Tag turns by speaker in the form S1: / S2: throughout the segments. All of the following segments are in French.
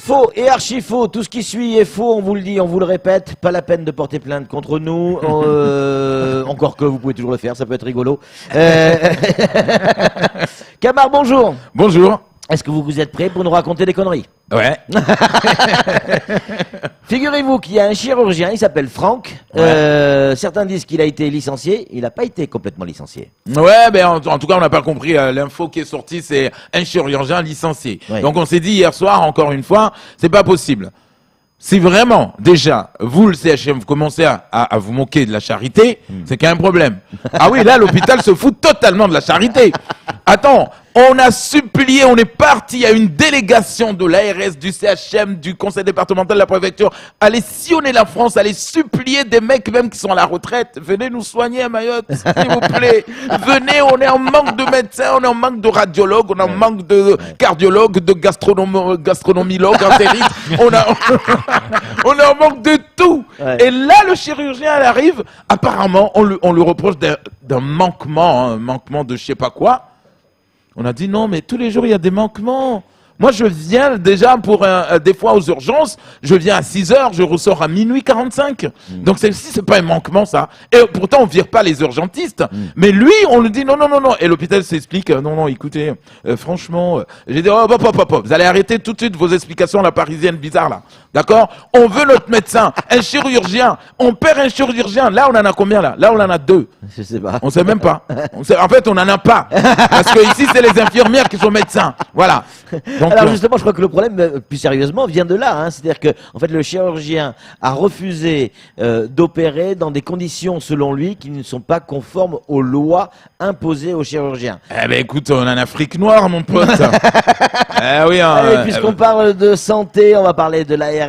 S1: Faux et archi faux, tout ce qui suit est faux, on vous le dit, on vous le répète, pas la peine de porter plainte contre nous, encore que vous pouvez toujours le faire, ça peut être rigolo. Camar, bonjour.
S2: Bonjour.
S1: Est-ce que vous êtes prêts pour nous raconter des conneries?
S2: Ouais.
S1: Figurez-vous qu'il y a un chirurgien, il s'appelle Franck.
S2: Ouais.
S1: Certains disent qu'il a été licencié, il n'a pas été complètement licencié.
S2: Ouais, mais en tout cas, on n'a pas compris. L'info qui est sortie, c'est un chirurgien licencié.
S1: Ouais.
S2: Donc, on s'est dit hier soir, encore une fois, c'est pas possible. Si vraiment, déjà, vous, le CHM, vous commencez à vous moquer de la charité, c'est qu'il y a un problème. Ah oui, là, l'hôpital se fout totalement de la charité. Attends, on a supplié, on est parti, il y a une délégation de l'ARS, du CHM, du conseil départemental de la préfecture, aller sillonner la France, aller supplier des mecs même qui sont à la retraite. Venez nous soigner à Mayotte, s'il vous plaît. Venez, on est en manque de médecins, on est en manque de radiologues, on est en manque de cardiologues, de gastronomiologues, entérites. On est en manque de tout.
S1: Ouais.
S2: Et là, le chirurgien, elle arrive, apparemment, on lui reproche d'un manquement, un manquement de je sais pas quoi. On a dit non, mais tous les jours, il y a des manquements. Moi, je viens déjà pour des fois aux urgences, je viens à 6h, je ressors à minuit 45. Donc, celle-ci, c'est pas un manquement, ça. Et pourtant, on vire pas les urgentistes. Mais lui, on lui dit non, non, non, non. Et l'hôpital s'explique, non, non, écoutez, franchement, j'ai dit, oh, hop, vous allez arrêter tout de suite vos explications, la parisienne bizarre, là. D'accord? On veut notre médecin, un chirurgien. On perd un chirurgien. Là, on en a combien, là? Là, on en a 2.
S1: Je sais pas.
S2: On sait même pas. En fait, on en a pas. Parce que ici, c'est les infirmières qui sont médecins. Voilà. Donc,
S1: Alors justement, je crois que le problème, plus sérieusement, vient de là. Hein. C'est-à-dire que, en fait, le chirurgien a refusé d'opérer dans des conditions, selon lui, qui ne sont pas conformes aux lois imposées aux chirurgiens.
S2: eh ben écoute, on a un Afrique noire, mon pote. eh oui,
S1: Allez, puisqu'on parle de santé, on va parler de l'ARS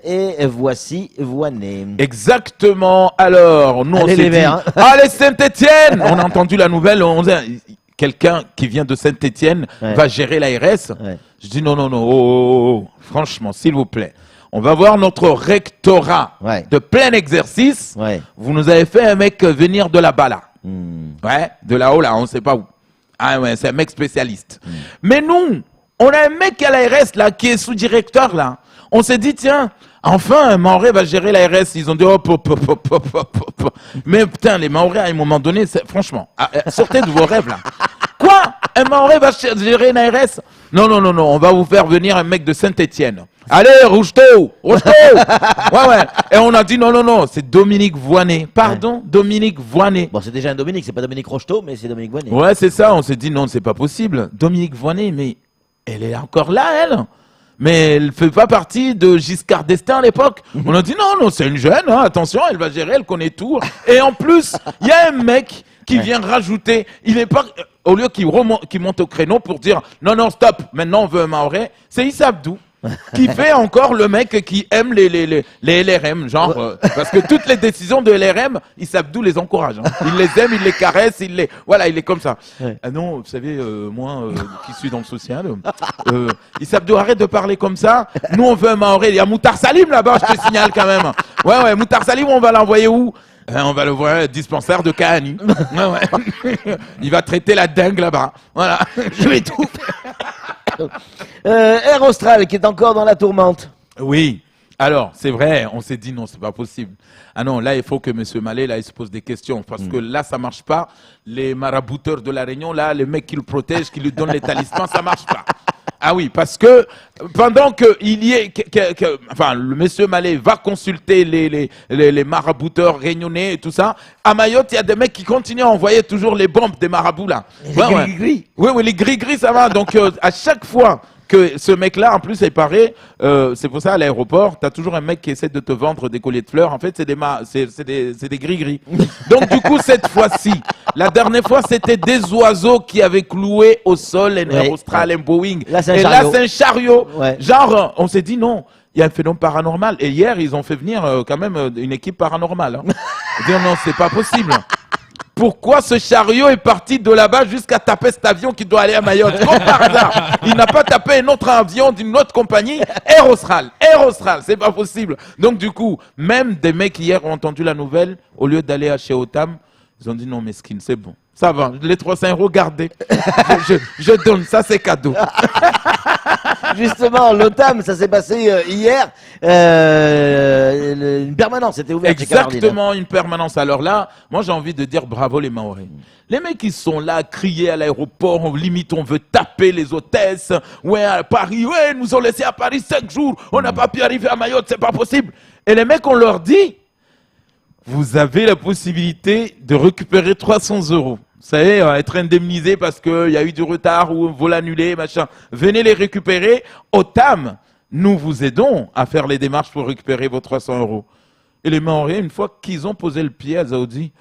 S1: et voici Voinet.
S2: Exactement. Alors, nous, on
S1: Allez,
S2: s'est
S1: les
S2: dit,
S1: Verts, hein.
S2: allez, Saint-Étienne. On a entendu la nouvelle. Quelqu'un qui vient de Saint-Étienne va gérer l'ARS.
S1: Ouais.
S2: Je dis non, non, non. Oh. Franchement, s'il vous plaît. On va voir notre rectorat de plein exercice.
S1: Ouais.
S2: Vous nous avez fait un mec venir de là-bas, là. Ouais, de là-haut, là, on ne sait pas où. Ah ouais, c'est un mec spécialiste. Mais nous, on a un mec à l'ARS, là, qui est sous-directeur, là. On s'est dit, tiens, enfin, un Mahorais va gérer l'ARS. Ils ont dit, hop. Mais putain, les Mahorais, à un moment donné, franchement, sortez de vos rêves, là. Quoi? Un Mahorais va gérer une ARS? Non, non, non, non, on va vous faire venir un mec de Saint-Étienne. Allez, Rougetot! Ouais. Et on a dit, non, non, non, c'est Dominique Voinet. Pardon, Dominique Voinet.
S1: Bon, c'est déjà un Dominique, c'est pas Dominique Rocheteau, mais c'est Dominique Voinet.
S2: Ouais, c'est ça, on s'est dit, non, c'est pas possible. Dominique Voinet, mais elle est encore là, elle. Mais elle fait pas partie de Giscard d'Estaing à l'époque. On a dit, non, non, c'est une jeune, hein, attention, elle va gérer, elle connaît tout. Et en plus, il y a un mec qui vient rajouter, il est pas, au lieu qu'il monte au créneau pour dire, non, non, stop, maintenant on veut un Mahorais, c'est Issa Abdou. Qui fait encore le mec qui aime les LRM, genre, parce que toutes les décisions de LRM, Issa Abdou les encourage. Hein. Il les aime, il les caresse, voilà, il est comme ça.
S1: Ouais.
S2: Ah non, vous savez, moi, qui suis dans le social, Issa Abdou, arrête de parler comme ça. Nous, on veut un Mahorais. Il y a Moutar Salim là-bas, je te signale quand même. Ouais, Moutar Salim, on va l'envoyer où? On va le voir, dispensaire de Kahani. Ouais. Il va traiter la dingue là-bas. Voilà.
S1: Je vais tout Air Austral qui est encore dans la tourmente.
S2: Oui. Alors, c'est vrai, on s'est dit non, c'est pas possible. Ah non, là, il faut que M. Mallet, là, il se pose des questions. Parce que là, ça marche pas. Les marabouteurs de la Réunion, là, les mecs qui le protègent, qui lui donnent les talismans, ça marche pas. Ah oui, parce que pendant qu'il y ait, enfin, le monsieur Mallet va consulter les marabouteurs réunionnais et tout ça, à Mayotte, il y a des mecs qui continuent à envoyer toujours les bombes des marabouts là.
S1: Les gris-gris.
S2: Oui, les gris-gris, ça va. Donc, à chaque fois que ce mec-là, en plus, il paraît, c'est pour ça, à l'aéroport, t'as toujours un mec qui essaie de te vendre des colliers de fleurs. En fait, c'est des gris-gris. Donc, du coup, cette fois-ci, la dernière fois, c'était des oiseaux qui avaient cloué au sol un Air Austral, un Boeing.
S1: Là, c'est un
S2: et
S1: chariot.
S2: là, c'est un chariot.
S1: Ouais.
S2: Genre, on s'est dit non. Il y a un phénomène paranormal. Et hier, ils ont fait venir quand même une équipe paranormale. Hein. Dire non, c'est pas possible. Pourquoi ce chariot est parti de là-bas jusqu'à taper cet avion qui doit aller à Mayotte? Comme par hasard. Il n'a pas tapé un autre avion d'une autre compagnie. Air Austral, c'est pas possible. Donc du coup, même des mecs hier ont entendu la nouvelle, au lieu d'aller chez Otam, ils ont dit non, mesquine, c'est bon. Ça va, les 300 €, gardez. Je donne, ça c'est cadeau.
S1: Justement, l'OTAM, ça s'est passé hier. Une permanence était ouverte.
S2: Exactement, une permanence. Alors là, moi j'ai envie de dire bravo les Mahorais. Les mecs qui sont là, crier à l'aéroport, limite on veut taper les hôtesses. Ouais, à Paris, ouais, ils nous ont laissé à Paris 5 jours, on n'a pas pu arriver à Mayotte, c'est pas possible. Et les mecs, on leur dit, vous avez la possibilité de récupérer 300 €. Vous savez, être indemnisé parce qu'il y a eu du retard ou un vol annulé, machin. Venez les récupérer. OTAM, nous vous aidons à faire les démarches pour récupérer vos 300 €. Et les Mahorais, une fois qu'ils ont posé le pied à Dzaoudzi,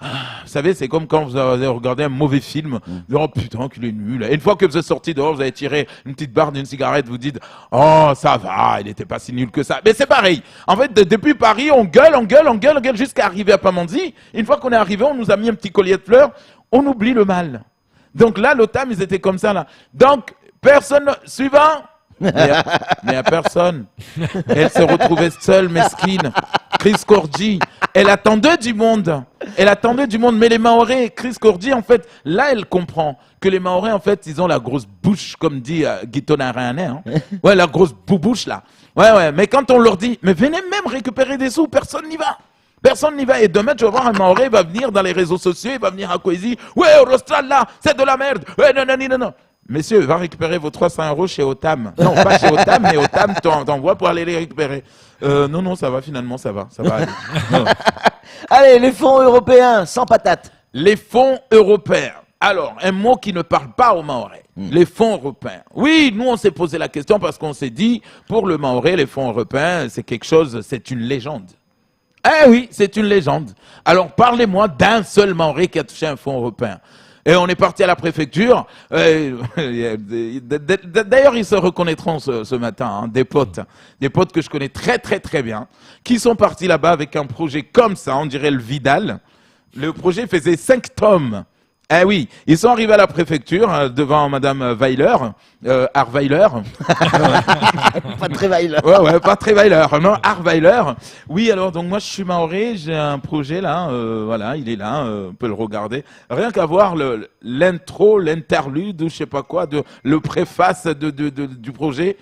S2: vous savez, c'est comme quand vous avez regardé un mauvais film. Oh putain, qu'il est nul. Et une fois que vous êtes sorti dehors, vous avez tiré une petite barre d'une cigarette, vous dites, oh, ça va, il n'était pas si nul que ça. Mais c'est pareil. En fait, depuis Paris, on gueule jusqu'à arriver à Pamandzi. Une fois qu'on est arrivé, on nous a mis un petit collier de fleurs. On oublie le mal. Donc là, l'OTAM, ils étaient comme ça, là. Donc, personne, suivant. Mais il n'y a personne. Elle se retrouvait seule, mesquine. Chris Cordi, elle attendait du monde. Mais les Mahorais, Chris Cordi, en fait, là, elle comprend que les Mahorais, en fait, ils ont la grosse bouche, comme dit Guiton Arané. Hein. Ouais, la grosse boubouche, là. Ouais, mais quand on leur dit, mais venez même récupérer des sous, personne n'y va. Personne n'y va. Et demain, tu vas voir un Mahorais, il va venir dans les réseaux sociaux, il va venir à Kwezi. Ouais, Eurostral, là, c'est de la merde. Ouais, non. Messieurs, va récupérer vos 300 € chez OTAM. Non, pas chez OTAM, mais OTAM t'envoie pour aller les récupérer. Non, ça va, finalement, ça va aller.
S1: Allez, les fonds européens, sans patate.
S2: Les fonds européens. Alors, un mot qui ne parle pas aux Mahorais. Les fonds européens. Oui, nous, on s'est posé la question parce qu'on s'est dit, pour le Mahorais, les fonds européens, c'est quelque chose, c'est une légende. Eh oui, c'est une légende. Alors, parlez-moi d'un seul Mahorais qui a touché un fonds européen. Et on est parti à la préfecture. D'ailleurs, ils se reconnaîtront ce matin, hein, des potes que je connais très très très bien, qui sont partis là-bas avec un projet comme ça, on dirait le Vidal. Le projet faisait 5 tomes. Eh oui, ils sont arrivés à la préfecture devant Madame Weiler, Arweiler.
S1: Pas très Weiler.
S2: Ouais, pas très Weiler, non, Arweiler. Oui, alors donc moi je suis Mahorais, j'ai un projet là, voilà, il est là, on peut le regarder. Rien qu'à voir l'intro, l'interlude, ou je sais pas quoi, le préface du projet.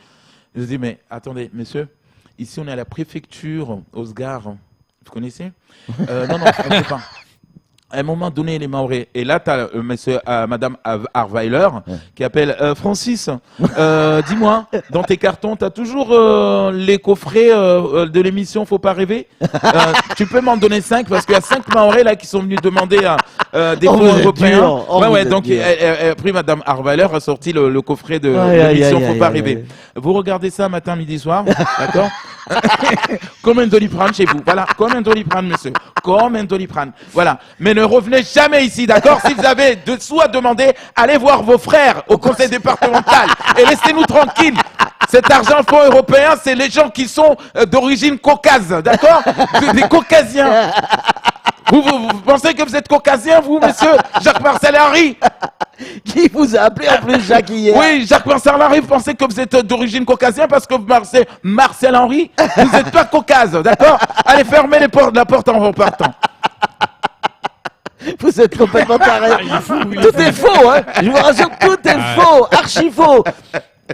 S2: Je dis mais attendez, messieurs, ici on est à la préfecture, Osgare, vous connaissez Non, on ne sait pas. À un moment donné, les Mahorais. Et là, tu as Madame Arweiler qui appelle Francis. Dis-moi, dans tes cartons, tu as toujours les coffrets de l'émission Faut pas rêver. Tu peux m'en donner 5 parce qu'il y a 5 Mahorais là qui sont venus demander des fonds européens. Ouais, donc après Madame Arweiler a sorti le coffret de l'émission Faut pas rêver. Vous regardez ça matin, midi, soir, d'accord? Comme un Doliprane chez vous. Voilà, comme un Doliprane, monsieur. Comme un Doliprane. Voilà. Mais ne revenez jamais ici, d'accord? Si vous avez de sous à demander, allez voir vos frères au conseil départemental et laissez-nous tranquilles. Cet argent fonds européen, c'est les gens qui sont d'origine caucase, d'accord? Des caucasiens. Vous pensez que vous êtes caucasien, vous, monsieur Jacques-Marcel Henry?
S1: Qui vous a appelé en plus, Jacques, hier?
S2: Oui, Jacques-Marcel Henry, vous pensez que vous êtes d'origine caucasien parce que vous marchez Marcel Henry? Vous n'êtes pas caucase, d'accord? Allez, fermez la porte en repartant.
S1: Vous êtes complètement taré. Tout est faux, hein. Je vous rassure, tout est faux, archi faux.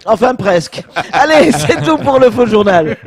S1: Enfin, presque. Allez, c'est tout pour le faux journal.